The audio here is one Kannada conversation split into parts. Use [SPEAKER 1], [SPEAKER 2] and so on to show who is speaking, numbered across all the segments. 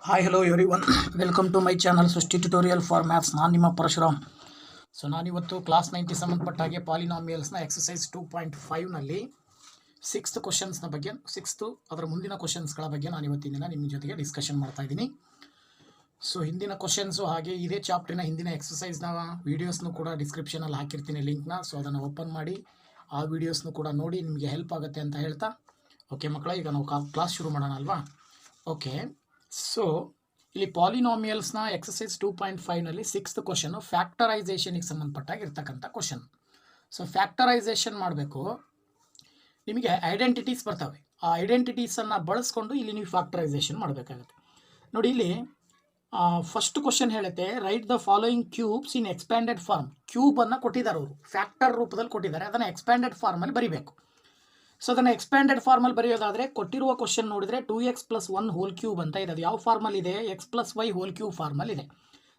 [SPEAKER 1] Hi hello everyone welcome to my channel Srishti tutorial for maths. ನಾನು ನಿಮ್ಮ ಪರಶುರಾಮ್. ಸೊ ನಾನಿವತ್ತು ಕ್ಲಾಸ್ 9ಗೆ ಸಂಬಂಧಪಟ್ಟ ಹಾಗೆ ಪಾಲಿನಾಮಿಯಲ್ಸ್ನ ಎಕ್ಸಸೈಸ್ 2.5ನಲ್ಲಿ ಸಿಕ್ಸ್ತ್ ಕ್ವಶನ್ಸ್ನ ಬಗ್ಗೆ ಅದರ ಮುಂದಿನ ಕ್ವಶನ್ಸ್ಗಳ ಬಗ್ಗೆ ನಾನು ಇವತ್ತಿನ ನಿಮ್ಮ ಜೊತೆಗೆ ಡಿಸ್ಕಷನ್ ಮಾಡ್ತಾ ಇದ್ದೀನಿ. ಸೊ ಹಿಂದಿನ ಕ್ವಶನ್ಸು ಹಾಗೆ ಇದೇ ಚಾಪ್ಟರ್ನ ಹಿಂದಿನ ಎಕ್ಸಸೈಸ್ನ ವೀಡಿಯೋಸ್ನು ಕೂಡ ಡಿಸ್ಕ್ರಿಪ್ಷನಲ್ಲಿ ಹಾಕಿರ್ತೀನಿ ಲಿಂಕ್ನ. ಸೊ ಅದನ್ನು ಓಪನ್ ಮಾಡಿ ಆ ವೀಡಿಯೋಸ್ನು ಕೂಡ ನೋಡಿ, ನಿಮಗೆ ಹೆಲ್ಪ್ ಆಗುತ್ತೆ ಅಂತ ಹೇಳ್ತಾ ಓಕೆ ಮಕ್ಕಳ, ಈಗ ನಾವು ಕ್ಲಾಸ್ ಶುರು ಮಾಡೋಣ ಅಲ್ವಾ? ಓಕೆ, ಸೊ ಇಲ್ಲಿ ಪಾಲಿನಾಮಿಯಲ್ಸ್ನ ಎಕ್ಸಸೈಸ್ 2.5ನಲ್ಲಿ ಸಿಕ್ಸ್ತ್ ಕ್ವಶನು ಫ್ಯಾಕ್ಟರೈಸೇಷನಿಗೆ ಸಂಬಂಧಪಟ್ಟಾಗಿರ್ತಕ್ಕಂಥ ಕ್ವಶನ್. ಸೊ ಫ್ಯಾಕ್ಟರೈಸೇಷನ್ ಮಾಡಬೇಕು, ನಿಮಗೆ ಐಡೆಂಟಿಟೀಸ್ ಬರ್ತವೆ. ಆ ಐಡೆಂಟಿಟೀಸನ್ನು ಬಳಸ್ಕೊಂಡು ಇಲ್ಲಿ ನೀವು ಫ್ಯಾಕ್ಟರೈಸೇಷನ್ ಮಾಡಬೇಕಾಗುತ್ತೆ. ನೋಡಿ, ಇಲ್ಲಿ ಫಸ್ಟ್ ಕ್ವಶನ್ ಹೇಳುತ್ತೆ, write the following cubes in expanded form. ಕ್ಯೂಬನ್ನು ಕೊಟ್ಟಿದ್ದಾರೆ, ಅವರು ಫ್ಯಾಕ್ಟರ್ ರೂಪದಲ್ಲಿ ಕೊಟ್ಟಿದ್ದಾರೆ, ಅದನ್ನು ಎಕ್ಸ್ಪ್ಯಾಂಡೆಡ್ ಫಾರ್ಮಲ್ಲಿ ಬರೀಬೇಕು. ಸೊ ಅದನ್ನು ಎಕ್ಸ್ಪ್ಯಾಂಡೆಡ್ ಫಾರ್ಮಲ್ಲಿ ಬರೆಯೋದಾದರೆ ಕೊಟ್ಟಿರುವ ಕ್ವಶನ್ ನೋಡಿದರೆ 2x + 1 ಹೋಲ್ ಕ್ಯೂಬ್ ಅಂತ ಇದೆ. ಅದು ಯಾವ ಫಾರ್ಮಲ್ಲಿ ಇದೆ? x + y ಹೋಲ್ ಕ್ಯೂಬ್ ಫಾರ್ಮಲ್ಲಿ ಇದೆ.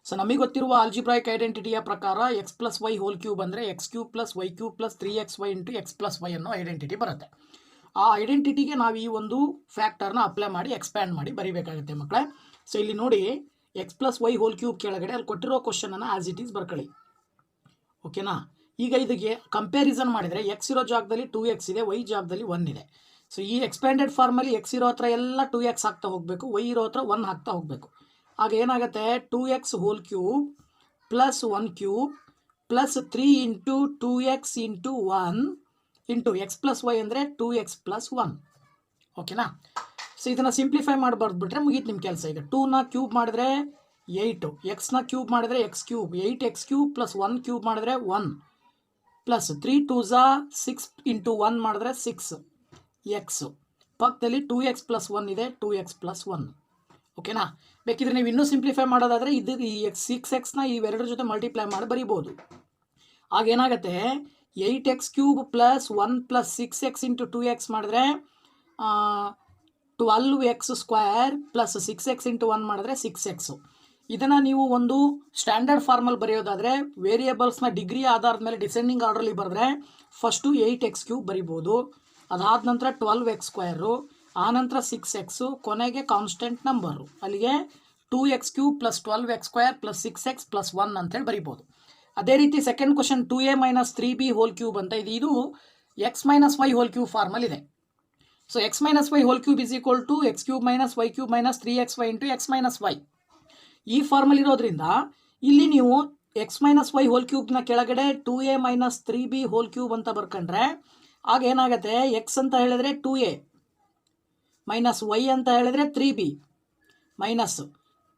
[SPEAKER 1] ಸೊ ನಮಗೆ ಗೊತ್ತಿರುವ ಆಲ್ಜಿಬ್ರಾಯಿಕ್ ಐಡೆಂಟಿಟಿಯ ಪ್ರಕಾರ x + y ಹೋಲ್ ಕ್ಯೂಬ್ ಅಂದರೆ x³ + y³ + 3xy × x + y ಅನ್ನೋ ಐಡೆಂಟಿಟಿ ಬರುತ್ತೆ. ಆ ಐಡೆಂಟಿಟಿಗೆ ನಾವು ಈ ಒಂದು ಫ್ಯಾಕ್ಟರ್ನ ಅಪ್ಲೈ ಮಾಡಿ ಎಕ್ಸ್ಪ್ಯಾಂಡ್ ಮಾಡಿ ಬರೀಬೇಕಾಗುತ್ತೆ ಮಕ್ಕಳೇ. ಸೊ ಇಲ್ಲಿ ನೋಡಿ, x + y ಹೋಲ್ ಕ್ಯೂಬ್ ಕೆಳಗಡೆ ಅಲ್ಲಿ ಕೊಟ್ಟಿರೋ ಕ್ವಶನನ್ನು ಆ್ಯಸ್ ಇಟ್ ಈಸ್ ಬರ್ಕೊಳ್ಳಿ. ಓಕೆನಾ? ಈಗ ಇದಕ್ಕೆ ಕಂಪ್ಯಾರಿಸನ್ ಮಾಡಿದರೆ x ಇರೋ ಜಾಗದಲ್ಲಿ 2x ಇದೆ, y ಜಾಗದಲ್ಲಿ 1 ಇದೆ. ಸೊ ಈ ಎಕ್ಸ್ಪ್ಯಾಂಡೆಡ್ ಫಾರ್ಮಲ್ಲಿ x ಇರೋ ಹತ್ರ ಎಲ್ಲ 2x ಹಾಕ್ತಾ ಹೋಗಬೇಕು, y ಇರೋ ಹತ್ರ 1 ಹಾಕ್ತಾ ಹೋಗಬೇಕು. ಆಗ ಏನಾಗುತ್ತೆ? 2x whole cube plus 1 cube plus 3 × 2x × 1 into x + y ಅಂದರೆ 2x + 1. ಓಕೆನಾ? ಸೊ ಇದನ್ನು ಸಿಂಪ್ಲಿಫೈ ಮಾಡಿ ಬರೆದ್ಬಿಟ್ರೆ ಮುಗೀತು ನಿಮ್ಮ ಕೆಲಸ. ಈಗ 2ನ ಕ್ಯೂಬ್ ಮಾಡಿದ್ರೆ 8, ಎಕ್ಸ್ನ ಕ್ಯೂಬ್ ಮಾಡಿದ್ರೆ x³ 8x³ + 1 ಕ್ಯೂಬ್ ಮಾಡಿದ್ರೆ 1 ಪ್ಲಸ್ 3 2s 6 × 1 ಮಾಡಿದ್ರೆ 6x. ಪಕ್ಕದಲ್ಲಿ 2x + 1 ಇದೆ, 2x + 1. ಓಕೆನಾ? ಬೇಕಿದ್ರೆ ನೀವು ಇನ್ನೂ ಸಿಂಪ್ಲಿಫೈ ಮಾಡೋದಾದರೆ ಇದು ಈ 6xನ ಇವೆರಡರ ಜೊತೆ ಮಲ್ಟಿಪ್ಲೈ ಮಾಡಿ ಬರಿಬೋದು. ಆಗೇನಾಗುತ್ತೆ? 8x³ + 1 + 6x × 2x ಮಾಡಿದ್ರೆ 12x² + 6x × 1 ಮಾಡಿದ್ರೆ 6x. ಇದನ್ನು ನೀವು ಒಂದು ಸ್ಟ್ಯಾಂಡರ್ಡ್ ಫಾರ್ಮಲ್ಲಿ ಬರೆಯೋದಾದರೆ ವೇರಿಯೇಬಲ್ಸ್ನ ಡಿಗ್ರಿ ಆಧಾರದ ಮೇಲೆ ಡಿಸೆಂಡಿಂಗ್ ಆರ್ಡ್ರಲ್ಲಿ ಬರೆದ್ರೆ ಫಸ್ಟು 8x³ ಬರಿಬೋದು, ಅದಾದ ನಂತರ 12x², ಆನಂತರ 6x, ಕೊನೆಗೆ ಕಾನ್ಸ್ಟೆಂಟ್ ನಂಬರು, ಅಲ್ಲಿಗೆ 2x³ + 12x² + 6x + 1 ಅಂತೇಳಿ ಬರಿಬೋದು. ಅದೇ ರೀತಿ second question 2a - 3b whole cube ಅಂತ ಇದೆ. ಇದು x - y ಹೋಲ್ ಕ್ಯೂಬ್ ಫಾರ್ಮಲ್ಲಿದೆ. So x - y whole cube = x³ - y³ - 3xy × x - y. ಈ ಫಾರ್ಮಲ್ ಇರೋದ್ರಿಂದ ಇಲ್ಲಿ ನೀವು x - y ಹೋಲ್ ಕ್ಯೂಬ್ನ ಕೆಳಗಡೆ 2a - 3b ಹೋಲ್ ಕ್ಯೂಬ್ ಅಂತ ಬರ್ಕೊಂಡ್ರೆ ಆಗ ಏನಾಗುತ್ತೆ? x ಅಂತ ಹೇಳಿದ್ರೆ 2a ಮೈನಸ್ y ಅಂತ ಹೇಳಿದ್ರೆ 3b ಮೈನಸ್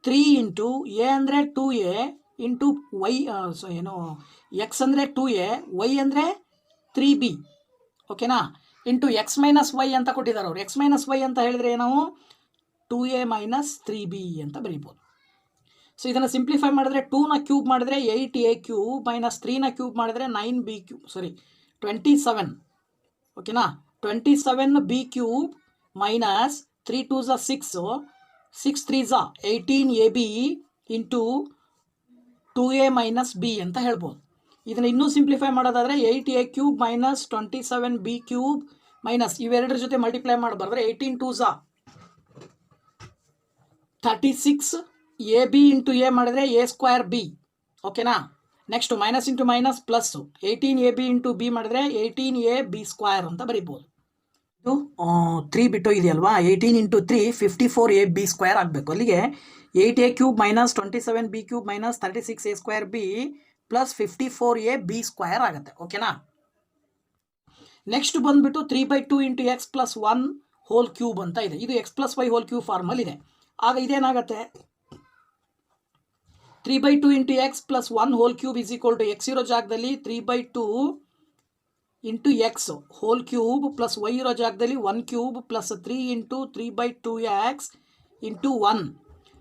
[SPEAKER 1] 3 × a ಅಂದರೆ 2a ಇಂಟು y, x ಅಂದರೆ 2a, y ಅಂದರೆ 3b. ಓಕೆನಾ? ಇಂಟು x - y ಅಂತ ಕೊಟ್ಟಿದ್ದಾರೆ ಅವರು. x - y ಅಂತ ಹೇಳಿದ್ರೆ ನಾವು 2a - 3b ಅಂತ ಬರೀಬೋದು. ಸೊ ಇದನ್ನು ಸಿಂಪ್ಲಿಫೈ ಮಾಡಿದ್ರೆ 2ನ ಕ್ಯೂಬ್ ಮಾಡಿದ್ರೆ 8a³ - 3ನ ಕ್ಯೂಬ್ ಮಾಡಿದ್ರೆ 9b³ 27. ಓಕೆನಾ? 27b³ minus 3 2s 6, 6 3s 18ab into 2a - b ಅಂತ ಹೇಳ್ಬೋದು. ಇದನ್ನು ಇನ್ನೂ ಸಿಂಪ್ಲಿಫೈ ಮಾಡೋದಾದರೆ 8a³ - 27b³ ಮೈನಸ್ ಇವೆರಡರ ಜೊತೆ ಮಲ್ಟಿಪ್ಲೈ ಮಾಡಬಾರ್ದ್ರೆ 18 2s 36, ab ಇಂಟು a ಮಾಡಿದ್ರೆ a²b. ಓಕೆನಾ? Next minus into minus plus 18ab into b ಮಾಡಿದ್ರೆ 18ab² ಅಂತ ಬರಿಬೋದು. ಇದು 3 ಬಿಟ್ಟು ಇದೆಯಲ್ವಾ, 18 × 3 54ab² ಆಗಬೇಕು. ಅಲ್ಲಿಗೆ 8a³ - 27b³ - 36a²b + 54ab² ಆಗುತ್ತೆ. ಓಕೆನಾ? ನೆಕ್ಸ್ಟ್ ಬಂದುಬಿಟ್ಟು 3/2 × x + 1 ಹೋಲ್ ಕ್ಯೂಬ್ ಅಂತ ಇದೆ. ಇದು x + y ಹೋಲ್ ಕ್ಯೂಬ್ ಫಾರ್ಮಲ್ಲಿ ಇದೆ. ಆಗ ಇದೇನಾಗುತ್ತೆ? 3/2 × x + 1 ಹೋಲ್ ಕ್ಯೂಬ್ = x ಇರೋ ಜಾಗದಲ್ಲಿ 3/2 × x whole cube plus y ಇರೋ ಜಾಗದಲ್ಲಿ 1 cube plus 3 × 3/2x × 1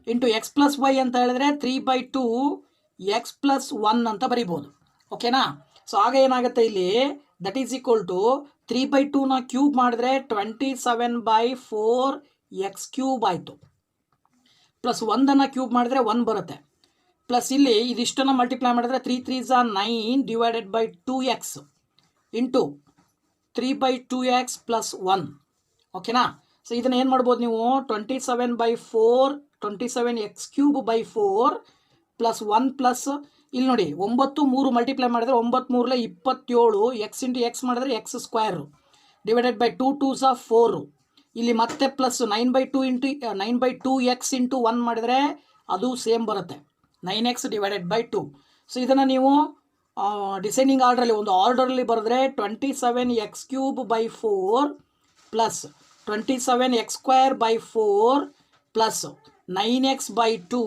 [SPEAKER 1] into x + y ಅಂತ ಹೇಳಿದ್ರೆ 3/2 x + 1 ಅಂತ ಬರಿಬೋದು. ಓಕೆನಾ? ಸೊ ಆಗ ಏನಾಗುತ್ತೆ ಇಲ್ಲಿ? ದಟ್ ಈಸ್ = 3/2ನ ಕ್ಯೂಬ್ ಮಾಡಿದ್ರೆ 27/4 x³ ಆಯಿತು. ಪ್ಲಸ್ 1ನ್ನು ಕ್ಯೂಬ್ ಮಾಡಿದ್ರೆ 1 ಬರುತ್ತೆ. ಪ್ಲಸ್ ಇಲ್ಲಿ ಇದಿಷ್ಟನ್ನು ಮಲ್ಟಿಪ್ಲೈ ಮಾಡಿದ್ರೆ 3 3s 9 / 2x ಇಂಟು 3/2x + 1. ಓಕೆನಾ? ಸೊ ಇದನ್ನು ಏನು ಮಾಡ್ಬೋದು ನೀವು? 27/4 27x³/4 ಪ್ಲಸ್ 1 ಪ್ಲಸ್ ಇಲ್ಲಿ ನೋಡಿ 9 3 ಮಲ್ಟಿಪ್ಲೈ ಮಾಡಿದರೆ 9 3 27 ಎಕ್ಸ್ ಇಂಟು ಎಕ್ಸ್ ಮಾಡಿದ್ರೆ X square divided by 2 2s 4 ಇಲ್ಲಿ ಮತ್ತೆ ಪ್ಲಸ್ 9/2 ಇಂಟು 9/2x ಇಂಟು 1 ಮಾಡಿದರೆ ಅದು ಸೇಮ್ ಬರುತ್ತೆ 9x ಡಿವೈಡೆಡ್ ಬೈ 2. ಸೊ ಇದನ್ನು ನೀವು ಡಿಸೆಂಡಿಂಗ್ ಆರ್ಡ್ರಲ್ಲಿ ಒಂದು ಆರ್ಡರಲ್ಲಿ ಬರೆದ್ರೆ 27x³/4 plus 27x²/4 plus 9x/2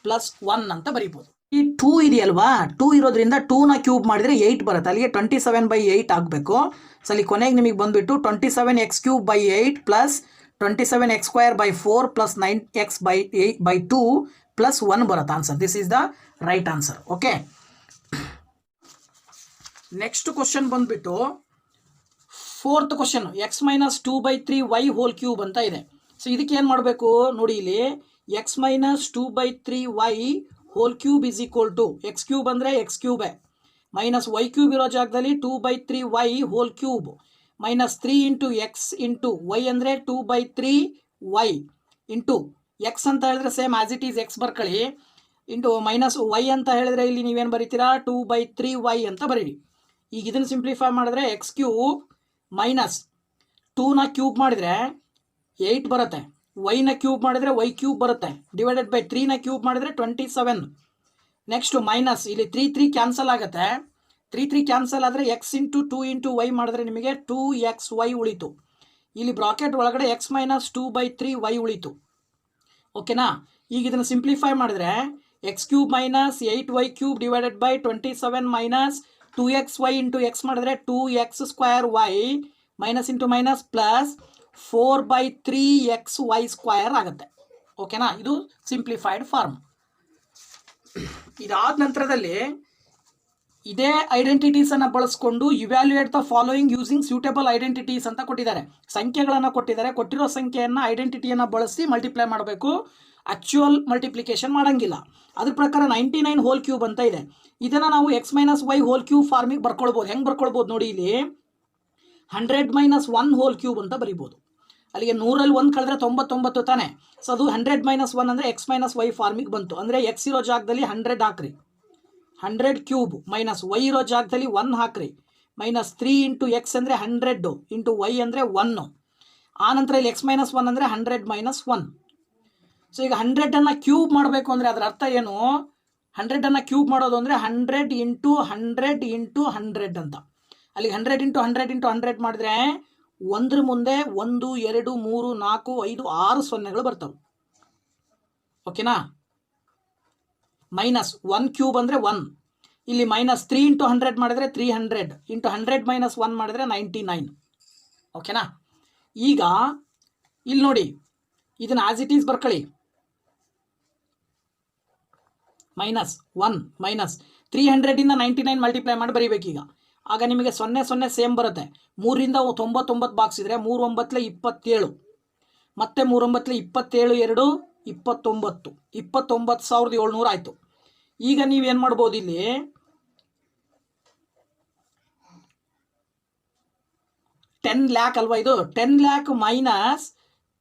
[SPEAKER 1] plus 1 ಅಂತ ಬರೀಬೋದು. ಈ 2 ಇದೆಯಲ್ವಾ, 2 ಇರೋದ್ರಿಂದ 2ನ ಕ್ಯೂಬ್ ಮಾಡಿದರೆ 8 ಬರುತ್ತೆ, ಅಲ್ಲಿಗೆ 27/8 ಆಗಬೇಕು. ಸೊ ಅಲ್ಲಿ ಕೊನೆಗೆ ನಿಮಗೆ ಬಂದುಬಿಟ್ಟು 27x³/8 plus 27x²/4 plus 9x/2 plus 1 ಬರುತ್ತೆ answer. This is the right answer. Okay, next question ಬಂದುಬಿಟ್ಟು 4th ಕ್ವಶನ್ x-2/3y³ ಅಂತ ಇದೆ. ಸೊ ಇದಕ್ಕೆ ಏನು ಮಾಡಬೇಕು ನೋಡಿ, ಇಲ್ಲಿ x-2/3y³ is equal to x³ ಅಂದರೆ x³ ಮೈನಸ್ y³ ಇರೋ ಜಾಗದಲ್ಲಿ 2/3y³ minus 3 into x into y ಅಂದರೆ 2/3y ಇಂಟು ಎಕ್ಸ್ ಅಂತ ಹೇಳಿದ್ರೆ same as it is x ಬರ್ಕೊಳ್ಳಿ, ಇಂಟು ಮೈನಸ್ ವೈ ಅಂತ ಹೇಳಿದ್ರೆ ಇಲ್ಲಿ ನೀವೇನು ಬರೀತೀರಾ 2/3y ಅಂತ ಬರೀರಿ. ಈಗ ಇದನ್ನು ಸಿಂಪ್ಲಿಫೈ ಮಾಡಿದ್ರೆ x³ ಮೈನಸ್ 2ನ ಕ್ಯೂಬ್ ಮಾಡಿದರೆ 8 ಬರುತ್ತೆ, ವೈನ ಕ್ಯೂಬ್ ಮಾಡಿದರೆ y³ ಬರುತ್ತೆ, ಡಿವೈಡೆಡ್ ಬೈ 3ನ ಕ್ಯೂಬ್ ಮಾಡಿದರೆ 27. ನೆಕ್ಸ್ಟು ಮೈನಸ್ ಇಲ್ಲಿ 3 ಕ್ಯಾನ್ಸಲ್ ಆಗುತ್ತೆ, 3 ಕ್ಯಾನ್ಸಲ್ ಆದರೆ ಎಕ್ಸ್ ಇಂಟು 2 ಇಂಟು ವೈ ಮಾಡಿದ್ರೆ ನಿಮಗೆ 2xy ಉಳಿತು. ಇಲ್ಲಿ ಬ್ರಾಕೆಟ್ ಒಳಗಡೆ x - 2/3y ಉಳಿತು. ಓಕೆನಾ, ಈಗ ಇದನ್ನು ಸಿಂಪ್ಲಿಫೈ ಮಾಡಿದ್ರೆ x³ minus 8y³ divided by 27 minus 2xy into X ಮಾಡಿದ್ರೆ 2x² minus into minus plus 4/3xy² ಆಗುತ್ತೆ. ಓಕೆನಾ, ಇದು ಸಿಂಪ್ಲಿಫೈಡ್ ಫಾರ್ಮ್. ಇದಾದ ನಂತರದಲ್ಲಿ ಇದೇ ಐಡೆಂಟಿಟೀಸನ್ನು ಬಳಸ್ಕೊಂಡು evaluate the following using ಸ್ಯೂಟೇಬಲ್ identities ಅಂತ ಕೊಟ್ಟಿದ್ದಾರೆ. ಸಂಖ್ಯೆಗಳನ್ನು ಕೊಟ್ಟಿದ್ದಾರೆ, ಕೊಟ್ಟಿರೋ ಸಂಖ್ಯೆಯನ್ನು ಐಡೆಂಟಿಟಿಯನ್ನು ಬಳಸಿ ಮಲ್ಟಿಪ್ಲೈ ಮಾಡಬೇಕು, ಆಕ್ಚುಯಲ್ ಮಲ್ಟಿಪ್ಲಿಕೇಶನ್ ಮಾಡೋಂಗಿಲ್ಲ. ಅದ್ರ ಪ್ರಕಾರ 99³ ಅಂತ ಇದೆ. ಇದನ್ನು ನಾವು x-y³ ಫಾರ್ಮಿಗೆ ಬರ್ಕೊಳ್ಬೋದು. ಹೆಂಗೆ ಬರ್ಕೊಳ್ಬೋದು ನೋಡಿ, ಇಲ್ಲಿ 100 - 1³ ಅಂತ ಬರಿಬೋದು. ಅಲ್ಲಿಗೆ 100ರಲ್ಲಿ 1 ಕಳೆದ್ರೆ 99 ತಾನೆ. ಸೊ ಅದು 100 - 1 ಅಂದರೆ x-y ಫಾರ್ಮಿಗೆ ಬಂತು. ಅಂದರೆ ಎಕ್ಸ್ ಇರೋ ಜಾಗದಲ್ಲಿ 100 ಹಾಕ್ರಿ, 100³ ಮೈನಸ್ ವೈ ಇರೋ ಜಾಗದಲ್ಲಿ 1 ಹಾಕ್ರಿ, ಮೈನಸ್ 3 ಇಂಟು ಎಕ್ಸ್ ಅಂದರೆ 100 ಇಂಟು ವೈ ಅಂದರೆ 1. ಆನಂತರ ಇಲ್ಲಿ x-1 ಅಂದರೆ 100 - 1. ಸೊ ಈಗ 100ಅನ್ನು ಕ್ಯೂಬ್ ಮಾಡಬೇಕು ಅಂದರೆ ಅದರ ಅರ್ಥ ಏನು, 100ಅನ್ನು ಕ್ಯೂಬ್ ಮಾಡೋದು ಅಂದರೆ 100 ಇಂಟು 100 ಇಂಟು 100 ಅಂತ. ಅಲ್ಲಿಗೆ 100 ಇಂಟು 100 ಇಂಟು 100 ಮಾಡಿದ್ರೆ ಒಂದ್ರ ಮುಂದೆ 1 2 3 4 5 6 ಸೊನ್ನೆಗಳು ಬರ್ತವೆ. ಓಕೆನಾ, ಮೈನಸ್ 1³ ಅಂದರೆ 1. ಇಲ್ಲಿ ಮೈನಸ್ 3 ಇಂಟು 100 ಮಾಡಿದ್ರೆ 300 ಇಂಟು 100 - 1 ಮಾಡಿದ್ರೆ 99. ಓಕೆನಾ, ಈಗ ಇಲ್ಲಿ ನೋಡಿ ಇದನ್ನು ಆಸ್ ಇಟ್ ಈಸ್ ಬರ್ಕೊಳ್ಳಿ, ಮೈನಸ್ 1 ಮೈನಸ್ 300ಇಂದ 99 ಮಲ್ಟಿಪ್ಲೈ ಮಾಡಿ ಬರೀಬೇಕೀಗ. ಆಗ ನಿಮಗೆ 0 0 ಸೇಮ್ ಬರುತ್ತೆ. 3ರಿಂದ 99 ಬಾಕ್ಸ್ ಇದ್ರೆ 3 9 27, ಮತ್ತೆ 3 9 27 2 29, 29,700 ಆಯಿತು. ಈಗ ನೀವೇನು ಮಾಡ್ಬೋದು, ಇಲ್ಲಿ 10 lakh ಅಲ್ವಾ, ಇದು 10 lakh ಮೈನಸ್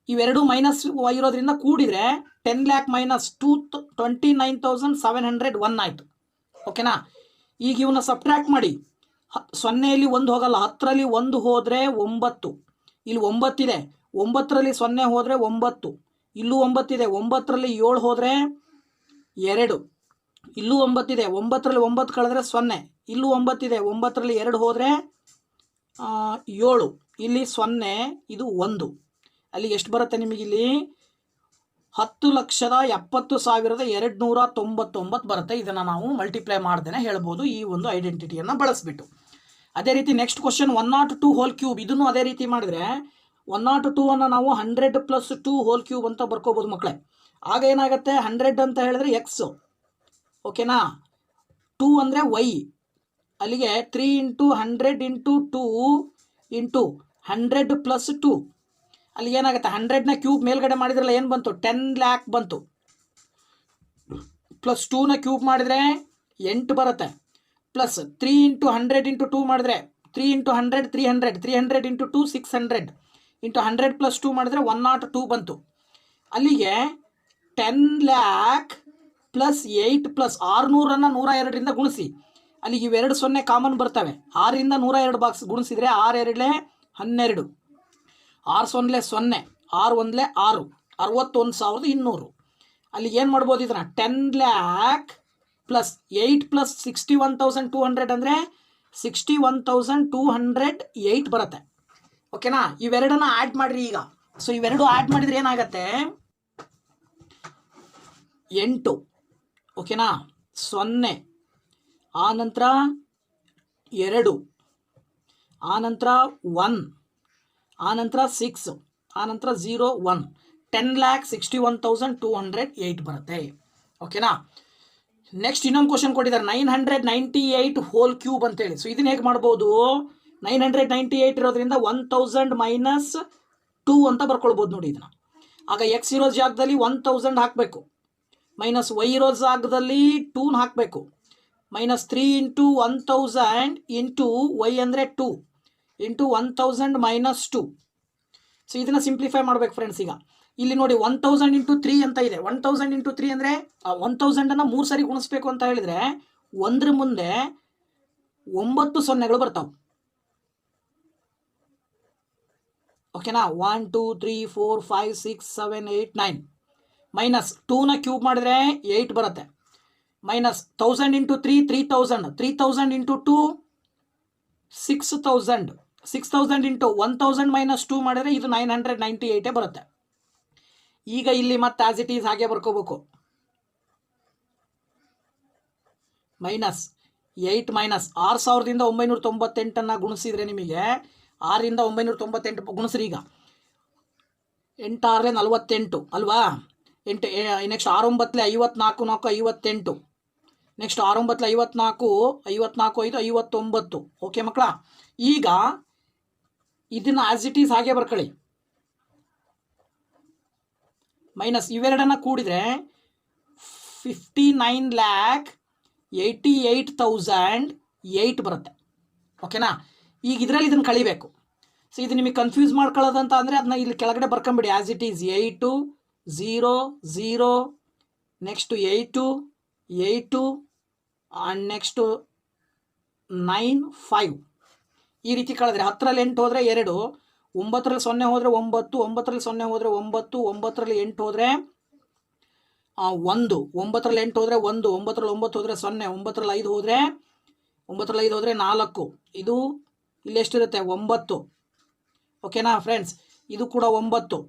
[SPEAKER 1] ಇವೆರಡು ಮೈನಸ್ ಇರೋದ್ರಿಂದ ಕೂಡಿದರೆ 10 lakh ಮೈನಸ್ 29,701 ಆಯಿತು. ಓಕೆನಾ, ಈಗ ಇವನ್ನ ಸಬ್ಟ್ರ್ಯಾಕ್ಟ್ ಮಾಡಿ, 0ಯಲ್ಲಿ 1 ಹೋಗಲ್ಲ, 10ರಲ್ಲಿ 1 ಹೋದರೆ 9, ಇಲ್ಲಿ 9 ಇದೆ, 9ರಲ್ಲಿ 0 ಹೋದರೆ 9, ಇಲ್ಲೂ 9 ಇದೆ, 9ರಲ್ಲಿ 7 ಹೋದರೆ 2, ಇಲ್ಲೂ 9 ಇದೆ, 9ರಲ್ಲಿ 9 ಕಳೆದ್ರೆ 0, ಇಲ್ಲೂ 9 ಇದೆ, 9ರಲ್ಲಿ 2 ಹೋದರೆ 7, ಇಲ್ಲಿ 0, ಇದು 1. ಅಲ್ಲಿ ಎಷ್ಟು ಬರುತ್ತೆ ನಿಮಗಿಲ್ಲಿ 10,70,299 ಬರುತ್ತೆ. ಇದನ್ನು ನಾವು ಮಲ್ಟಿಪ್ಲೈ ಮಾಡ್ದೇನೆ ಹೇಳ್ಬೋದು ಈ ಒಂದು ಐಡೆಂಟಿಟಿಯನ್ನು ಬಳಸಿಬಿಟ್ಟು. ಅದೇ ರೀತಿ ನೆಕ್ಸ್ಟ್ ಕ್ವಶನ್ 102³ ಇದನ್ನು ಅದೇ ರೀತಿ ಮಾಡಿದ್ರೆ 102ಅನ್ನು ನಾವು 100 + 2³ ಅಂತ ಬರ್ಕೋಬೋದು ಮಕ್ಕಳೇ. ಆಗ ಏನಾಗುತ್ತೆ, 100 ಅಂತ ಹೇಳಿದ್ರೆ ಎಕ್ಸ್, ಓಕೆನಾ, 2 ಅಂದರೆ ವೈ, ಅಲ್ಲಿಗೆ 3 ಇಂಟು 100 ಇಂಟು 2 ಇಂಟು 100 + 2, ಅಲ್ಲಿ ಏನಾಗುತ್ತೆ 100ನ ಕ್ಯೂಬ್ ಮೇಲ್ಗಡೆ ಮಾಡಿದ್ರಲ್ಲ ಏನು ಬಂತು, 10 lakh ಬಂತು, ಪ್ಲಸ್ 2ನ ಕ್ಯೂಬ್ ಮಾಡಿದರೆ 8 ಬರುತ್ತೆ, ಪ್ಲಸ್ 3 ಇಂಟು 100 ಇಂಟು 2 ಮಾಡಿದ್ರೆ 3 ಇಂಟು 100 300, 300 ಇಂಟು 2 600 ಇಂಟು 100 + 2 ಮಾಡಿದ್ರೆ 102 ಬಂತು. ಅಲ್ಲಿಗೆ 10 lakh ಪ್ಲಸ್ 8 ಪ್ಲಸ್ 600 102ರಿಂದ ಗುಣಿಸಿ. ಅಲ್ಲಿಗೆ ಇವೆರಡು ಸೊನ್ನೆ ಕಾಮನ್ ಬರ್ತವೆ. 6ರಿಂದ 102 ಬಾಕ್ಸ್ ಗುಣಿಸಿದರೆ 6 2 12, 6 0 0, 6 1 6, 61,200. ಅಲ್ಲಿಗೆ ಏನು ಮಾಡ್ಬೋದು ಇದನ್ನು 10 lakh ಪ್ಲಸ್ 8 ಪ್ಲಸ್ 61,200 ಅಂದರೆ 61,208 ಬರುತ್ತೆ. ಓಕೆನಾ? ಇವೆರಡನ್ನ ಆ್ಯಡ್ ಮಾಡಿರಿ ಈಗ. ಸೊ ಇವೆರಡು ಆ್ಯಡ್ ಮಾಡಿದರೆ ಏನಾಗುತ್ತೆ 8, ಓಕೆನಾ, 0, ಆನಂತರ 2, ಆನಂತರ 1, ಆನಂತರ 6, ಆನಂತರ 0 1, 10,61,208 ಬರುತ್ತೆ. ಓಕೆನಾ? ನೆಕ್ಸ್ಟ್ ಇನ್ನೊಂದು ಕ್ವಶನ್ ಕೊಟ್ಟಿದ್ದಾರೆ 998 ಹೋಲ್ ಕ್ಯೂಬ್ ಅಂತೇಳಿ. ಸೊ ಇದನ್ನ ಹೇಗೆ ಮಾಡ್ಬೋದು? 998 ಇರೋದ್ರಿಂದ 1000 ಮೈನಸ್ 2 ಅಂತ ಬರ್ಕೊಳ್ಬೋದು ನೋಡಿ ಇದನ್ನು. ಆಗ ಎಕ್ಸ್ ಇರೋ ಜಾಗದಲ್ಲಿ 1000 ಹಾಕಬೇಕು, ಮೈನಸ್ ವೈ ಇರೋ ಜಾಗದಲ್ಲಿ 2 ಹಾಕಬೇಕು, ಮೈನಸ್ 3 ಇಂಟು 1000 ಇಂಟು ವೈ ಅಂದರೆ 2 ಇಂಟು 1000 ಮೈನಸ್ 2. ಸೊ ಇದನ್ನು ಸಿಂಪ್ಲಿಫೈ ಮಾಡಬೇಕು ಫ್ರೆಂಡ್ಸ್. ಈಗ ಇಲ್ಲಿ ನೋಡಿ 1000 ಇಂಟು 3 ಅಂತ ಇದೆ. 1000 ಇಂಟು 3 ಅಂದರೆ 1000 3 ಸರಿ ಗುಣಿಸ್ಬೇಕು ಅಂತ ಹೇಳಿದರೆ ಒಂದ್ರ ಮುಂದೆ 9 ಸೊನ್ನೆಗಳು ಬರ್ತಾವೆ. ಓಕೆನಾ? 1 2 3 4 5 6 7 8 9. ಮೈನಸ್ 2ನ ಕ್ಯೂಬ್ ಮಾಡಿದರೆ 8 ಬರುತ್ತೆ. Minus 1000 into 3 3000, 3000 into 2 6000, 6000 into 1000 minus 2 ಮಾಡಿದರೆ ಇದು 998 ಬರುತ್ತೆ. ಈಗ ಇಲ್ಲಿ ಮತ್ತೆ ಆಸ್ ಇಟ್ ಈಸ್ ಹಾಗೆ ಬರ್ಕೋಬೇಕು. ಮೈನಸ್ 8 ಮೈನಸ್ 6,998 ಗುಣಿಸಿದರೆ ನಿಮಗೆ 6ರಿಂದ 998 ಗುಣಿಸ್ರಿ. ಈಗ 8 6 48 ಅಲ್ವಾ? 8 ನೆಕ್ಸ್ಟ್ 6 9 54 4 58, ನೆಕ್ಸ್ಟ್ 6 9 54 54 5 59. ಓಕೆ ಮಕ್ಕಳ, ಈಗ ಇದನ್ನು ಆಸ್ ಇಟ್ ಈಸ್ ಹಾಗೆ ಬರ್ಕೊಳ್ಳಿ. ಮೈನಸ್ ಇವೆರಡನ್ನು ಕೂಡಿದರೆ 59,88,008 ಬರುತ್ತೆ. ಓಕೆನಾ? ಈಗ ಇದರಲ್ಲಿ ಇದನ್ನು ಕಳಿಬೇಕು. ಸೊ ಇದು ನಿಮಗೆ ಕನ್ಫ್ಯೂಸ್ ಮಾಡ್ಕೊಳ್ಳೋದಂತ ಅಂದರೆ ಅದನ್ನ ಇಲ್ಲಿ ಕೆಳಗಡೆ ಬರ್ಕೊಂಬಿಡಿ as it is. 8 0 0, next 8 8 and next 9 5 ಈ ರೀತಿ ಕಳೆದ್ರೆ 10ರಲ್ಲಿ 8 ಹೋದರೆ 2, 9ರಲ್ಲಿ 0 ಹೋದರೆ 9, 9ರಲ್ಲಿ 0 ಹೋದರೆ 9, 9ರಲ್ಲಿ 8 ಹೋದರೆ 1, 9ರಲ್ಲಿ 8 ಹೋದರೆ 1, 9ರಲ್ಲಿ 9 ಹೋದರೆ 0, 9ರಲ್ಲಿ 5 ಹೋದರೆ 4. ಇದು ಇಲ್ಲಿ ಎಷ್ಟಿರುತ್ತೆ 9. ಓಕೆನಾ ಫ್ರೆಂಡ್ಸ್? ಇದು ಕೂಡ 9.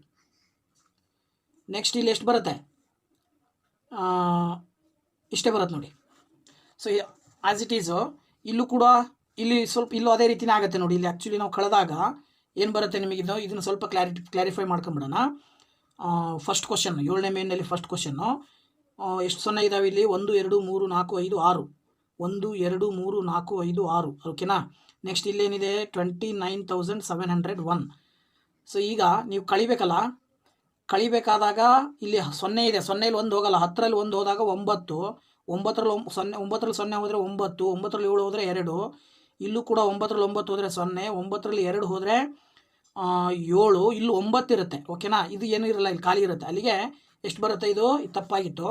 [SPEAKER 1] ನೆಕ್ಸ್ಟ್ ಇಲ್ಲಿ ಎಷ್ಟು ಬರುತ್ತೆ? ಇಷ್ಟೇ ಬರುತ್ತೆ ನೋಡಿ. ಸೊ ಆಸ್ ಇಟ್ ಈಸು ಇಲ್ಲೂ ಕೂಡ ಇಲ್ಲಿ ಸ್ವಲ್ಪ ಇಲ್ಲೂ ಅದೇ ರೀತಿನೇ ಆಗುತ್ತೆ ನೋಡಿ. ಇಲ್ಲಿ ಆ್ಯಕ್ಚುಲಿ ನಾವು ಕಳೆದಾಗ ಏನು ಬರುತ್ತೆ ನಿಮಗೆ ಇದನ್ನು ಸ್ವಲ್ಪ ಕ್ಲಾರಿಫೈ ಮಾಡ್ಕೊಂಬಿಡೋಣ. ಫಸ್ಟ್ ಕ್ವಶನ್ 7ನೇ ಮೇನಲ್ಲಿ ಫಸ್ಟ್ ಕ್ವಶನ್ನು ಎಷ್ಟು 0 ಇದ್ದಾವೆ ಇಲ್ಲಿ? 1 2 3 4 5 6, 1 2 3 4 5 6. ಓಕೆನಾ? ನೆಕ್ಸ್ಟ್ ಇಲ್ಲೇನಿದೆ 29,701. ಸೊ ಈಗ ನೀವು ಕಳಿಬೇಕಲ್ಲ, ಕಳಿಬೇಕಾದಾಗ ಇಲ್ಲಿ 0 ಇದೆ, 0ಲ್ಲಿ 1 ಹೋಗಲ್ಲ, 10ರಲ್ಲಿ 1 ಹೋದಾಗ 9, 9ರಲ್ಲಿ 0 ಹೋದರೆ 9, 9ರಲ್ಲಿ 7 ಹೋದರೆ 2, ಇಲ್ಲೂ ಕೂಡ 9ರಲ್ಲಿ 9 ಹೋದರೆ 0, 9ರಲ್ಲಿ 2 ಹೋದರೆ 7, ಇಲ್ಲೂ 9 ಇರುತ್ತೆ. ಓಕೆನಾ? ಇದು ಏನೂ ಇರಲ್ಲ, ಇಲ್ಲಿ ಖಾಲಿ ಇರುತ್ತೆ. ಅಲ್ಲಿಗೆ ಎಷ್ಟು ಬರುತ್ತೆ? ಇದು ತಪ್ಪಾಗಿತ್ತು.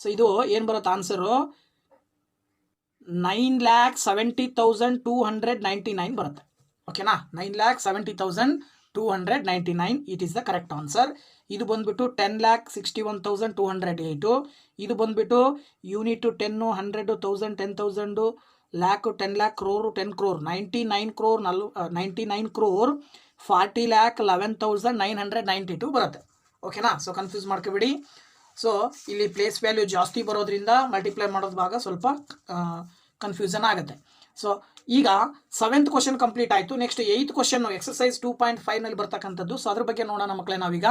[SPEAKER 1] ಸೊ ಇದು ಏನು ಬರುತ್ತೆ ಆನ್ಸರು? 9,70,299 ಬರುತ್ತೆ. ಓಕೆನಾ? 9,70,299 it is the correct answer. ಇದು ಬಂದುಬಿಟ್ಟು 10,61,208. ಇದು ಬಂದುಬಿಟ್ಟು unit 10 100 1000 10,000 lac 10 lakh crore 10 crore 99 crore 99 crore 40,11,992 ಬರುತ್ತೆ. ಓಕೆನಾ? ಸೊ ಕನ್ಫ್ಯೂಸ್ ಮಾಡ್ಕೋಬೇಡಿ. ಸೊ ಇಲ್ಲಿ ಪ್ಲೇಸ್ ವ್ಯಾಲ್ಯೂ ಜಾಸ್ತಿ ಬರೋದ್ರಿಂದ ಮಲ್ಟಿಪ್ಲೈ ಮಾಡೋದು ಭಾಗ ಸ್ವಲ್ಪ ಕನ್ಫ್ಯೂಷನ್ ಆಗುತ್ತೆ. ಸೊ ಈಗ 7th ಕ್ವಶನ್ ಕಂಪ್ಲೀಟ್ ಆಯಿತು. ನೆಕ್ಸ್ಟ್ 8th ಕ್ವಶನ್ನು ಎಕ್ಸಸೈಸ್ 2.5ನಲ್ಲಿ ಬರ್ತಕ್ಕಂಥದ್ದು. ಸೊ ಅದ್ರ ಬಗ್ಗೆ ನೋಡೋಣ ಮಕ್ಕಳೇ. ನಾವೀಗ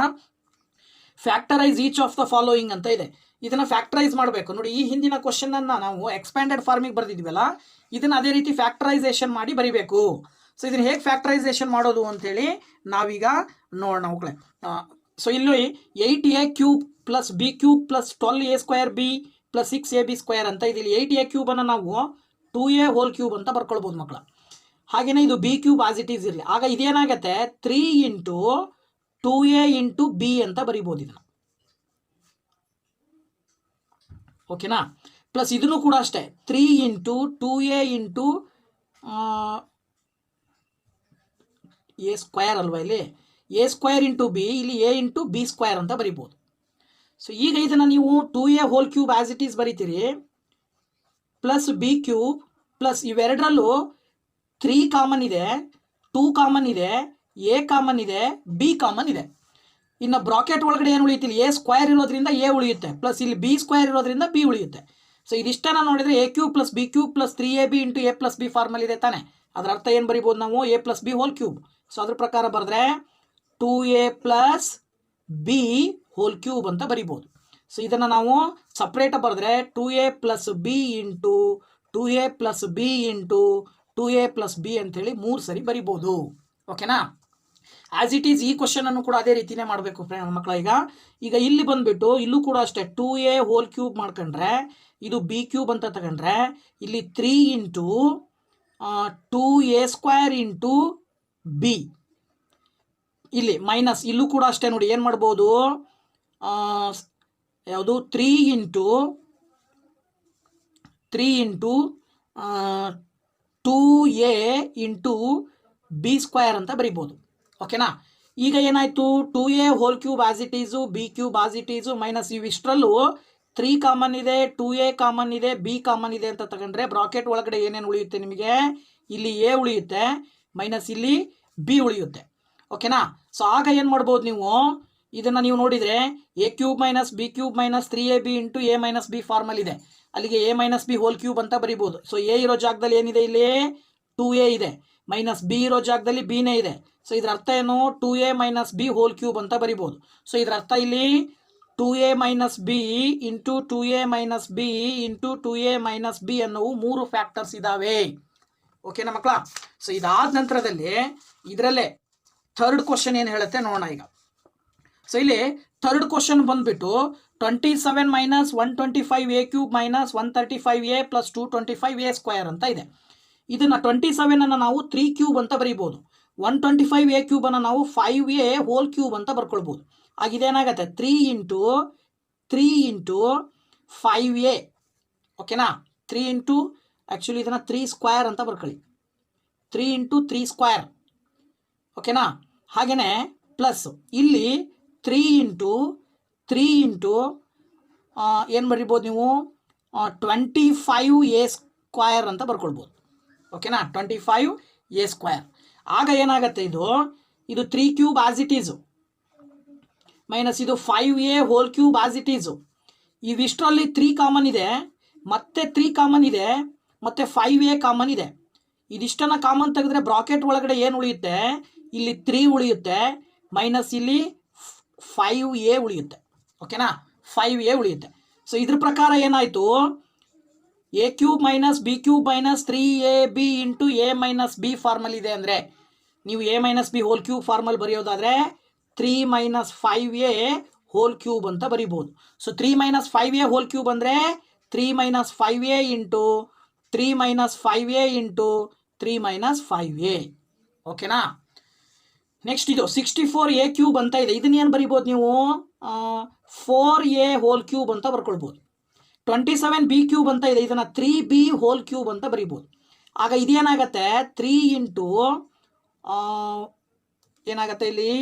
[SPEAKER 1] factorise each of the following ಅಂತ ಇದೆ. ಇದನ್ನು ಫ್ಯಾಕ್ಟರೈಸ್ ಮಾಡಬೇಕು ನೋಡಿ. ಈ ಹಿಂದಿನ ಕ್ವಶನನ್ನು ನಾವು ಎಕ್ಸ್ಪ್ಯಾಂಡೆಡ್ ಫಾರ್ಮಿಗೆ ಬರೆದಿದ್ವಲ್ಲ, ಇದನ್ನು ಅದೇ ರೀತಿ ಫ್ಯಾಕ್ಟರೈಸೇಷನ್ ಮಾಡಿ ಬರೀಬೇಕು. ಸೊ ಇದನ್ನು ಹೇಗೆ ಫ್ಯಾಕ್ಟರೈಸೇಷನ್ ಮಾಡೋದು ಅಂತೇಳಿ ನಾವೀಗ ನೋಡೋಣ ಮಕ್ಕಳೇ. ಸೊ ಇಲ್ಲಿ 8a cube plus b cube plus 12a² B plus 6ab² ಅಂತ ಇದೆ. ಇಲ್ಲಿ 8a ಕ್ಯೂಬನ್ನು ನಾವು 2a ಹೋಲ್ ಕ್ಯೂಬ್ ಅಂತ ಬರ್ಕೊಳ್ಬೋದು ಮಕ್ಕಳ. ಹಾಗೆಯೇ ಇದು B cube as it is ಇರಲಿ. ಆಗ ಇದೇನಾಗುತ್ತೆ 3 ಇಂಟು 2a ಇಂಟು ಬಿ ಅಂತ ಬರಿಬೋದು ಇದನ್ನು. ಓಕೆನಾ. ಪ್ಲಸ್ ಇದನ್ನು ಕೂಡ ಅಷ್ಟೇ 3 into 2a into A square ಅಲ್ವಾ, ಇಲ್ಲಿ ಎ ಸ್ಕ್ವೇರ್ ಇಂಟು ಬಿ, ಇಲ್ಲಿ ಎ ಇಂಟು ಬಿ ಸ್ಕ್ವೇರ್ ಅಂತ ಬರಿಬೋದು. ಸೊ ಈಗ ಇದನ್ನು ನೀವು 2a whole cube as it is ಬರಿತೀರಿ, ಪ್ಲಸ್ ಬಿ ಕ್ಯೂಬ್ ಪ್ಲಸ್ ಇವೆರಡರಲ್ಲೂ 3 ಕಾಮನ್ ಇದೆ, 2 ಕಾಮನ್ ಇದೆ, ಎ ಕಾಮನ್ ಇದೆ, ಬಿ ಕಾಮನ್ ಇದೆ. ಇನ್ನು ಬ್ರಾಕೆಟ್ ಒಳಗಡೆ ಏನು ಉಳಿಯುತ್ತಿಲ್ಲ, ಎ ಸ್ಕ್ವೇರ್ ಇರೋದ್ರಿಂದ ಎ ಉಳಿಯುತ್ತೆ, ಪ್ಲಸ್ ಇಲ್ಲಿ ಬಿ ಸ್ಕ್ವೇರ್ ಇರೋದ್ರಿಂದ ಬಿ ಉಳಿಯುತ್ತೆ. ಸೊ ಇದಿಷ್ಟನ್ನು ನೋಡಿದರೆ a cube plus b cube plus 3ab into A plus B ಫಾರ್ಮಲ್ ಇದೆ ತಾನೆ. ಅದರ ಅರ್ಥ ಏನು ಬರಿಬೋದು ನಾವು, A plus B whole cube. So ಅದ್ರ ಪ್ರಕಾರ ಬರೆದ್ರೆ 2a plus B whole cube ಅಂತ ಬರಿಬೋದು. ಸೊ ಇದನ್ನು ನಾವು ಸಪ್ರೇಟ್ ಬರೆದ್ರೆ 2a plus B into 2a plus B into 2a plus B ಅಂತೇಳಿ 3 ಸರಿ ಬರಿಬೋದು. ಓಕೆನಾ. ಆಸ್ ಇಟ್ ಈಸ್ ಈ ಕ್ವಶನ್ ಅನ್ನು ಕೂಡ ಅದೇ ರೀತಿನೇ ಮಾಡಬೇಕು ಮಕ್ಕಳ. ಈಗ ಇಲ್ಲಿ ಬಂದುಬಿಟ್ಟು ಇಲ್ಲೂ ಕೂಡ ಅಷ್ಟೇ 2a ಹೋಲ್ ಕ್ಯೂಬ್ ಮಾಡ್ಕೊಂಡ್ರೆ ಇದು ಬಿ ಕ್ಯೂಬ್ ಅಂತ ತಗೊಂಡ್ರೆ ಇಲ್ಲಿ 3 into 2a square into b, ಇಲ್ಲಿ ಮೈನಸ್ ಇಲ್ಲೂ ಕೂಡ ಅಷ್ಟೇ ನೋಡಿ ಏನು ಮಾಡ್ಬೋದು, ಯಾವುದು 3 into 2a into b square ಅಂತ ಬರಿಬೋದು. ಓಕೆನಾ. ಈಗ ಏನಾಯಿತು, 2a whole cube as it is, b cube as it is, minus ಇವಿಷ್ಟರಲ್ಲೂ 3 ಕಾಮನ್ ಇದೆ, 2a ಕಾಮನ್ ಇದೆ, ಬಿ ಕಾಮನ್ ಇದೆ ಅಂತ ತಗೊಂಡ್ರೆ ಬ್ರಾಕೆಟ್ ಒಳಗಡೆ ಏನೇನು ಉಳಿಯುತ್ತೆ ನಿಮಗೆ, ಇಲ್ಲಿ ಎ ಉಳಿಯುತ್ತೆ, ಮೈನಸ್ ಇಲ್ಲಿ ಬಿ ಉಳಿಯುತ್ತೆ. ಓಕೆನಾ. ಸೊ ಆಗ ಏನು ಮಾಡ್ಬೋದು ನೀವು, ಇದನ್ನು ನೀವು ನೋಡಿದರೆ a cube minus b cube minus 3ab into a minus b ಫಾರ್ಮಲ್ ಇದೆ, ಅಲ್ಲಿಗೆ A minus b whole cube ಅಂತ ಬರಿಬೋದು. ಸೊ ಎ ಇರೋ ಜಾಗದಲ್ಲಿ ಏನಿದೆ, ಇಲ್ಲಿ 2a ಇದೆ, ಮೈನಸ್ ಬಿ ಇರೋ ಜಾಗದಲ್ಲಿ ಬಿನೇ ಇದೆ. ಸೊ ಇದರ ಅರ್ಥ ಏನು, 2a minus b whole cube ಅಂತ ಬರಿಬೋದು. ಸೊ ಇದರ ಅರ್ಥ ಇಲ್ಲಿ 2a minus b into 2a minus b into 2a minus b ಅನ್ನೋವು 3 ಫ್ಯಾಕ್ಟರ್ಸ್ ಇದ್ದಾವೆ. ಓಕೆನಾ ಮಕ್ಕಳ. ಸೊ ಇದಾದ ನಂತರದಲ್ಲಿ ಇದರಲ್ಲೇ ಥರ್ಡ್ ಕ್ವಶನ್ ಏನು ಹೇಳುತ್ತೆ ನೋಡೋಣ ಈಗ. ಸೊ ಇಲ್ಲಿ ಥರ್ಡ್ ಕ್ವಶನ್ ಬಂದುಬಿಟ್ಟು 27 minus 125a cube minus 135a plus 225a square ಅಂತ ಇದೆ. ಇದನ್ನು 27 ನಾವು 3 ಕ್ಯೂಬ್ ಅಂತ ಬರೀಬೋದು, 125a ಕ್ಯೂಬನ್ನು ನಾವು 5a ಹೋಲ್ ಕ್ಯೂಬ್ ಅಂತ ಬರ್ಕೊಳ್ಬೋದು. ಆಗಿದೇನಾಗತ್ತೆ 3 ಇಂಟು 5a. ಓಕೆನಾ. 3 ಇಂಟು ಆ್ಯಕ್ಚುಲಿ ಇದನ್ನು 3 ಸ್ಕ್ವೇರ್ ಅಂತ ಬರ್ಕೊಳ್ಳಿ, 3 ಇಂಟು 3 ಸ್ಕ್ವೇರ್. ಓಕೆನಾ. ಹಾಗೆಯೇ ಪ್ಲಸ್ ಇಲ್ಲಿ 3 ಇಂಟು ಏನು ಬರಿಬೋದು ನೀವು, 25a ಸ್ಕ್ವೇರ್ ಅಂತ ಬರ್ಕೊಳ್ಬೋದು. ಓಕೆನಾ. 25a square. ಆಗ ಏನಾಗುತ್ತೆ, ಇದು 3 cube as it is minus ಇದು 5a whole cube as it is. ಇವಿಷ್ಟರಲ್ಲಿ 3 ಕಾಮನ್ ಇದೆ, ಮತ್ತೆ 3 ಕಾಮನ್ ಇದೆ, ಮತ್ತು 5a ಕಾಮನ್ ಇದೆ. ಇದಿಷ್ಟನ್ನು ಕಾಮನ್ ತೆಗೆದ್ರೆ ಬ್ರಾಕೆಟ್ ಒಳಗಡೆ ಏನು ಉಳಿಯುತ್ತೆ, ಇಲ್ಲಿ 3 ಉಳಿಯುತ್ತೆ, ಮೈನಸ್ ಇಲ್ಲಿ 5a ಉಳಿಯುತ್ತೆ. ಓಕೆನಾ. 5a ಉಳಿಯುತ್ತೆ. ಸೊ ಇದ್ರ ಪ್ರಕಾರ ಏನಾಯಿತು, a cube minus b cube minus 3ab into a minus b ಫಾರ್ಮಲ್ ಇದೆ ಅಂದರೆ ನೀವು a minus b whole cube ಫಾರ್ಮಲ್ ಬರೆಯೋದಾದರೆ 3 ಮೈನಸ್ 5a ಹೋಲ್ ಕ್ಯೂಬ್ ಅಂತ ಬರಿಬೋದು. So 3 minus 5a whole cube ಅಂದರೆ 3 minus 5a into 3 minus 5a into 3 minus 5a. ಓಕೆನಾ. ನೆಕ್ಸ್ಟ್ ಇದು 64a ಕ್ಯೂಬ್ ಅಂತ ಇದೆ. ಇದನ್ನೇನು ಬರಿಬೋದು ನೀವು, 4a ಹೋಲ್ ಕ್ಯೂಬ್ ಅಂತ ಬರ್ಕೊಳ್ಬೋದು. 27b ಕ್ಯೂಬ್ ಅಂತ ಇದೆ, ಇದನ್ನು 3b ಹೋಲ್ ಕ್ಯೂಬ್ ಅಂತ ಬರಿಬೋದು. ಆಗ ಇದೇನಾಗತ್ತೆ 3 ಇಂಟು ಏನಾಗುತ್ತೆ ಇಲ್ಲಿ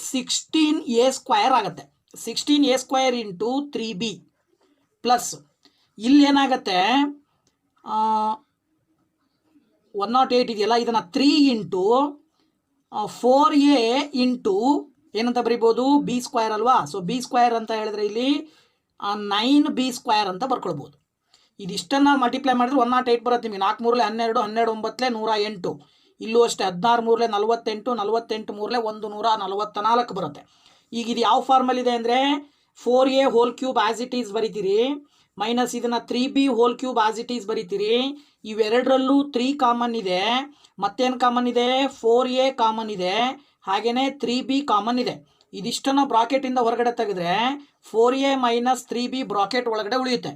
[SPEAKER 1] 16a ಸ್ಕ್ವೇರ್ ಆಗುತ್ತೆ. 16a square into 3b plus ಇಲ್ಲೇನಾಗತ್ತೆ 108 ಇದೆಯಲ್ಲ, ಇದನ್ನು 3 ಇಂಟು 4a ಇಂಟು ಏನಂತ ಬರಿಬೋದು, ಬಿ ಸ್ಕ್ವೇರ್ ಅಲ್ವಾ. ಸೊ ಬಿ ಸ್ಕ್ವೇರ್ ಅಂತ ಹೇಳಿದ್ರೆ ಇಲ್ಲಿ 9b ಸ್ಕ್ವೇರ್ ಅಂತ ಬರ್ಕೊಳ್ಬೋದು. ಇದಿಷ್ಟನ್ನು ಮಲ್ಟಿಪ್ಲೈ ಮಾಡಿದ್ರೆ 108 ಬರುತ್ತೆ ನಿಮಗೆ. 4 ಮೂರಲೆ 12, 12 9 108. ಇಲ್ಲೂ ಅಷ್ಟೇ 16 ಮೂರಲೆ 48, 48 ಮೂರಲೆ 144 ಬರುತ್ತೆ. ಈಗ ಇದು ಯಾವ ಫಾರ್ಮಲ್ ಇದೆ ಅಂದರೆ 4a whole cube as it is ಬರಿತೀರಿ, ಮೈನಸ್ ಇದನ್ನು 3b whole cube as it is ಬರಿತೀರಿ. ಇವೆರಡರಲ್ಲೂ 3 ಕಾಮನ್ ಇದೆ, ಮತ್ತೇನು ಕಾಮನ್ ಇದೆ, 4a ಕಾಮನ್ ಇದೆ, ಹಾಗೆಯೇ 3b ಕಾಮನ್ ಇದೆ. ಇದಿಷ್ಟನ್ನು ಬ್ರಾಕೆಟಿಂದ ಹೊರಗಡೆ ತೆಗೆದ್ರೆ 4a ಮೈನಸ್ 3b ಬ್ರಾಕೆಟ್ ಒಳಗಡೆ ಉಳಿಯುತ್ತೆ.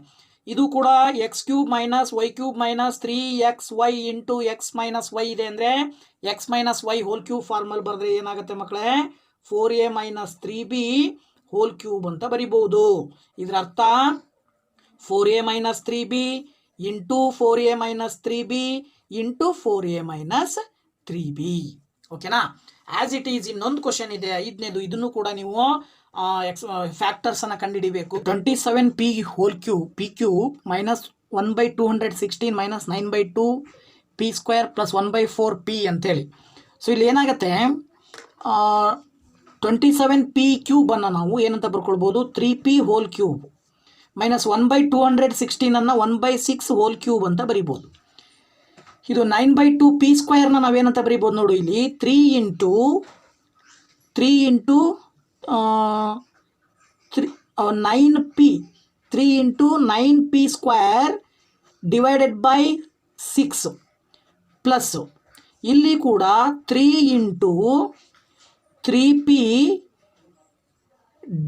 [SPEAKER 1] ಇದು ಕೂಡ x cube minus y cube minus 3xy into x minus y ಇದೆ ಅಂದರೆ x minus y whole cube formula ಬರೆದ್ರೆ ಏನಾಗುತ್ತೆ ಮಕ್ಕಳೇ, 4a minus 3b whole cube ಅಂತ ಬರಿಬಹುದು. ಇದರ ಅರ್ಥ 4a - 3b into 4a - 3b into 4a - 3b. ಓಕೆನಾ? ಆಸ್ ಇಟ್ ಈಸ್ ಇನ್ನೊಂದು ಕ್ವಶನ್ ಇದೆ 5ನೇದು. ಇದನ್ನು ಕೂಡ ನೀವು ಫ್ಯಾಕ್ಟರ್ಸ್ ಅನ್ನ ಕಂಡುಹಿಡಿಬೇಕು. 27p whole cube p³ minus 1/216 minus 9/2 p² plus 1/4p ಅಂತೇಳಿ. ಸೊ ಇಲ್ಲಿ ಏನಾಗುತ್ತೆ, 27p³ ಅನ್ನು ನಾವು ಏನಂತ ಬರ್ಕೊಳ್ಬೋದು, 3p ಹೋಲ್ ಕ್ಯೂಬ್ ಮೈನಸ್ 1/216 ಅನ್ನು 1/6 ಹೋಲ್ ಕ್ಯೂಬ್ ಅಂತ ಬರಿಬೋದು. ಇದು 9/2 p² ನಾವೇನಂತ ಬರಿಬೋದು ನೋಡು ಇಲ್ಲಿ, 3 into 9p 3 into 9p² divided by 6 plus ಇಲ್ಲಿ ಕೂಡ 3 ಇಂಟು 3p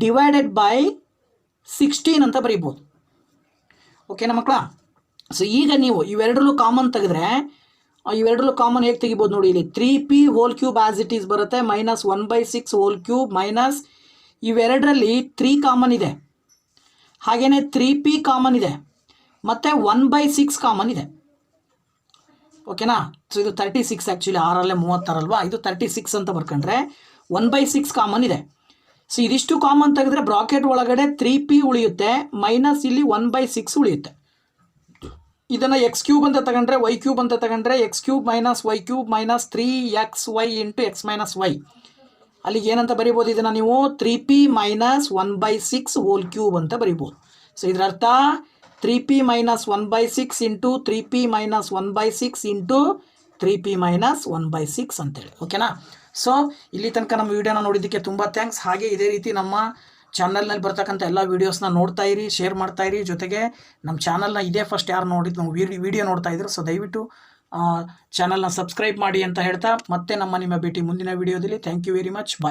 [SPEAKER 1] ಡಿವೈಡೆಡ್ ಬೈ 16 ಅಂತ ಬರೀಬೋದು. ಓಕೆನಾ ಮಕ್ಕಳ? ಸೊ ಈಗ ನೀವು ಇವೆರಡರಲ್ಲೂ ಕಾಮನ್ ತೆಗೆದ್ರೆ, ಇವೆರಡರಲ್ಲೂ ಕಾಮನ್ ಹೇಗೆ ತೆಗಿಬೋದು ನೋಡಿ ಇಲ್ಲಿ, 3p whole cube as it is ಬರುತ್ತೆ ಮೈನಸ್ 1/6 ಹೋಲ್ ಕ್ಯೂಬ್ ಮೈನಸ್ ಇವೆರಡರಲ್ಲಿ 3 ಕಾಮನ್ ಇದೆ, ಹಾಗೆಯೇ 3p ಕಾಮನ್ ಇದೆ, ಮತ್ತು 1/6 ಕಾಮನ್ ಇದೆ. ಓಕೆನಾ? ಸೊ ಇದು 36 ಆ್ಯಕ್ಚುಲಿ 6 36 ಅಲ್ವಾ, ಇದು 36 ಅಂತ ಬರ್ಕೊಂಡ್ರೆ 1/6 ಕಾಮನ್ ಇದೆ. ಸೊ ಇದಿಷ್ಟು ಕಾಮನ್ ತೆಗೆದ್ರೆ ಬ್ರಾಕೆಟ್ ಒಳಗಡೆ 3p ಉಳಿಯುತ್ತೆ ಮೈನಸ್ ಇಲ್ಲಿ 1/6 ಉಳಿಯುತ್ತೆ. ಇದನ್ನು x³ ಅಂತ ತಗೊಂಡ್ರೆ y³ ಅಂತ ತಗೊಂಡ್ರೆ x³ minus y³ minus 3xy into x minus y. ಅಲ್ಲಿಗೆ ಏನಂತ ಬರಿಬೋದು ಇದನ್ನು ನೀವು, 3p ಮೈನಸ್ 1/6 ಹೋಲ್ ಕ್ಯೂಬ್ ಅಂತ ಬರಿಬೋದು. ಸೊ ಇದರ ಅರ್ಥ 3p minus 1/6 into 3p minus 1/6 into 3p minus 1/6 ಅಂತೇಳಿ. ಓಕೆನಾ? ಸೊ ಇಲ್ಲಿ ತನಕ ನಮ್ಮ ವಿಡಿಯೋನ ನೋಡಿದ್ದಕ್ಕೆ ತುಂಬ ಥ್ಯಾಂಕ್ಸ್. ಹಾಗೆ ಇದೇ ರೀತಿ ನಮ್ಮ ಚಾನಲ್ನಲ್ಲಿ ಬರ್ತಕ್ಕಂಥ ಎಲ್ಲ ವೀಡಿಯೋಸ್ನ ನೋಡ್ತಾ ಇರಿ, ಶೇರ್ ಮಾಡ್ತಾ ಇರಿ. ಜೊತೆಗೆ ನಮ್ಮ ಚಾನಲ್ನ ಇದೇ ಫಸ್ಟ್ ಯಾರು ನೋಡಿದ್ದು ನಾವು ವಿಡಿಯೋ ನೋಡ್ತಾ ಇದ್ರು, ಸೊ ದಯವಿಟ್ಟು ಚಾನಲ್ನ ಸಬ್ಸ್ಕ್ರೈಬ್ ಮಾಡಿ ಅಂತ ಹೇಳ್ತಾ ಮತ್ತೆ ನಿಮ್ಮ ಭೇಟಿ ಮುಂದಿನ ವಿಡಿಯೋದಲ್ಲಿ. Thank you very much. Bye.